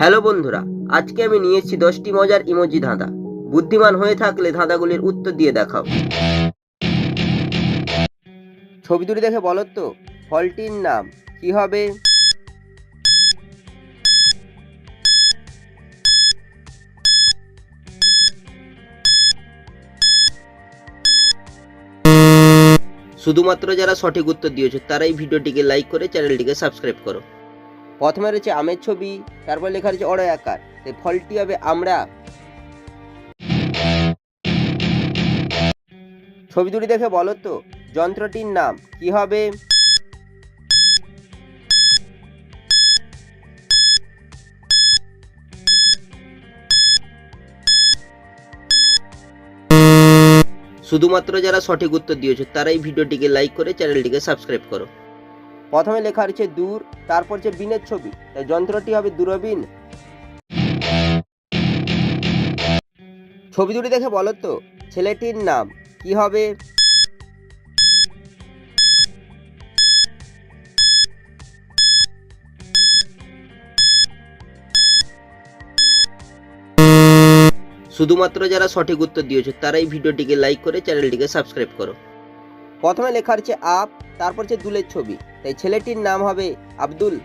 Hello বন্ধুরা, আজকে আমি নিয়ে এসেছি 10টি মজার ইমোজি ধাঁধা। বুদ্ধিমান হয়ে থাকলে ধাঁধাগুলির উত্তর দিয়ে দেখাও। ছবি দুটি দেখে বলো তো ফলটির নাম কি হবে? শুধুমাত্র যারা সঠিক উত্তর দিয়েছো তারাই ভিডিওটিকে লাইক করে চ্যানেলটিকে সাবস্ক্রাইব করো। প্রথমে রয়েছে আমের ছবি, তারপর লেখা রয়েছে অড় আকার, তাই ফলটি হবে আমরা। ছবি দুটি দেখে বলো তো যন্ত্রটির নাম কি হবে? শুধুমাত্র যারা সঠিক উত্তর দিয়েছো তারাই ভিডিওটিকে লাইক করে চ্যানেলটিকে সাবস্ক্রাইব করো। প্রথমে লেখা রয়েছে দূর, তারপর হচ্ছে বিনের ছবি, তাই যন্ত্রটি হবে দূরবীন। ছবি দুটি দেখে বলো তো ছেলেটির নাম কি হবে? শুধুমাত্র যারা সঠিক উত্তর দিয়েছো তারাই ভিডিওটিকে লাইক করে চ্যানেলটিকে সাবস্ক্রাইব করো। প্রথমে লেখা রয়েছে আপ, তারপর হচ্ছে দুলের ছবি, তাই ছেলেটির নাম হবে আব্দুল।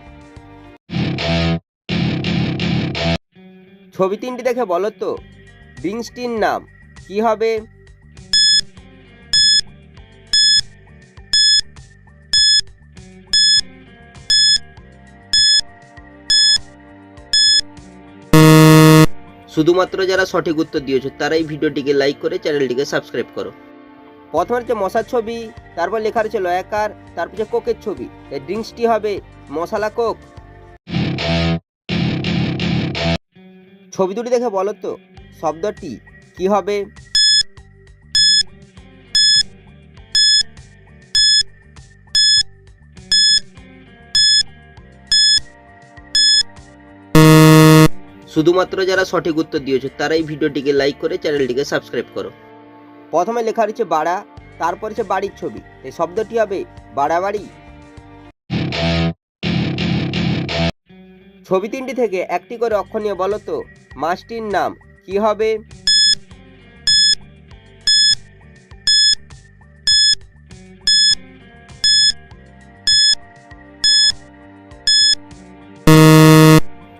ছবি তিনটি দেখে বলো তো বৃষ্টির নাম কি হবে? শুধুমাত্র যারা সঠিক উত্তর দিয়েছো তারাই ভিডিওটিকে লাইক করে চ্যানেলটিকে সাবস্ক্রাইব করো। প্রথমে হচ্ছে মশার ছবি, তারপর লেখা রয়েছে লয়াকার, তারপর হচ্ছে কোকের ছবি, তাই ড্রিঙ্কসটি হবে মশালা কোক। ছবি দুটি দেখে বলো তো শব্দটি কি হবে? শুধুমাত্র যারা সঠিক উত্তর দিয়েছো তারাই ভিডিওটিকে লাইক করে চ্যানেলটিকে সাবস্ক্রাইব করো। প্রথমে লেখা রয়েছে বাড়া, তারপর হচ্ছে বাড়ির ছবি, এই শব্দটি হবে বাড়াবাড়ি। ছবি তিনটি থেকে একটি করে অক্ষর নিয়ে বলো তো মাছটির নাম কি হবে?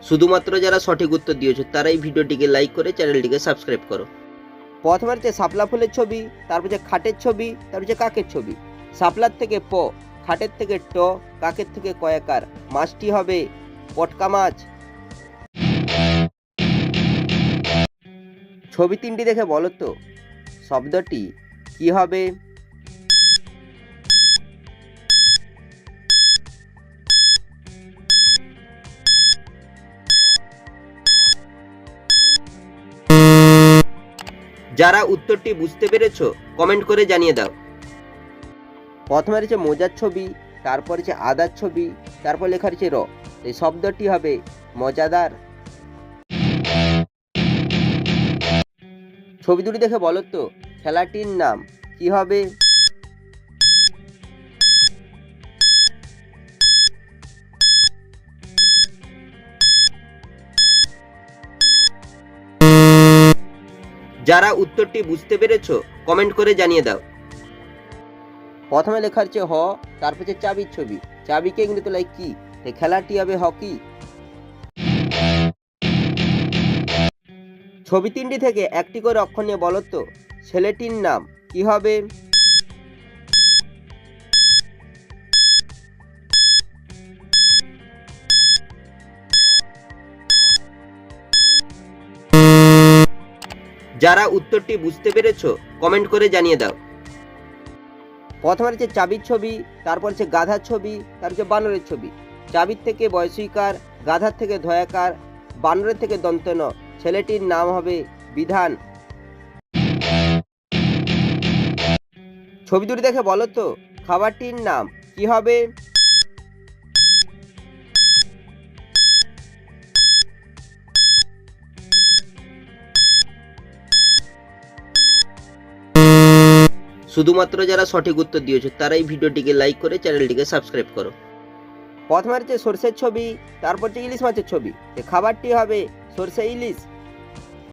শুধুমাত্র যারা সঠিক উত্তর দিয়েছো তারাই ভিডিওটিকে লাইক করে চ্যানেলটিকে সাবস্ক্রাইব করো। প্রথমে হচ্ছে শাপলা ফুলের ছবি, তারপর হচ্ছে খাটের ছবি, তারপর হচ্ছে কাকের ছবি। শাপলার থেকে প, খাটের থেকে ট, কাকের থেকে কয়াকার, মাছটি হবে পটকা মাছ। ছবি তিনটি দেখে বলো তো শব্দটি কি হবে? যারা উত্তরটি বুঝতে পেরেছো কমেন্ট করে জানিয়ে দাও। প্রথমে রয়েছে মোজার ছবি, তারপর হচ্ছে আদার ছবি, তারপর লেখা রয়েছে র, এই শব্দটি হবে মজাদার। ছবি দুটি দেখে বলো তো খেলাটির নাম কি হবে? যারা উত্তরটি বুঝতে পেরেছো কমেন্ট করে জানিয়ে দাও। প্রথমে লেখা হচ্ছে হ, তারপর হচ্ছে চাবির ছবি, চাবিকে ইংরেজিতে লাই কি, এই খেলাটি হবে হকি। ছবি তিনটি থেকে একটি করে অক্ষর নিয়ে বলো তো ছেলেটির নাম কি হবে? যারা উত্তরটি বুঝতে পেরেছো কমেন্ট করে জানিয়ে দাও। প্রথমে হচ্ছে চাবির ছবি, তারপর হচ্ছে গাধার ছবি, তারপর হচ্ছে বানরের ছবি। চাবির থেকে বয়সইকার, গাধার থেকে ধয়াকার, বানরের থেকে দন্তন, ছেলেটির নাম হবে বিধান। ছবি দুটি দেখে বলো তো খাবারটির নাম কি হবে? শুধুমাত্র যারা সঠিক উত্তর দিয়েছো তারাই ভিডিওটিকে লাইক করে চ্যানেলটিকে সাবস্ক্রাইব করো। প্রথমে হচ্ছে সর্ষের ছবি, তারপর হচ্ছে ইলিশ মাছের ছবি। খাবারটি হবে সর্ষে ইলিশ।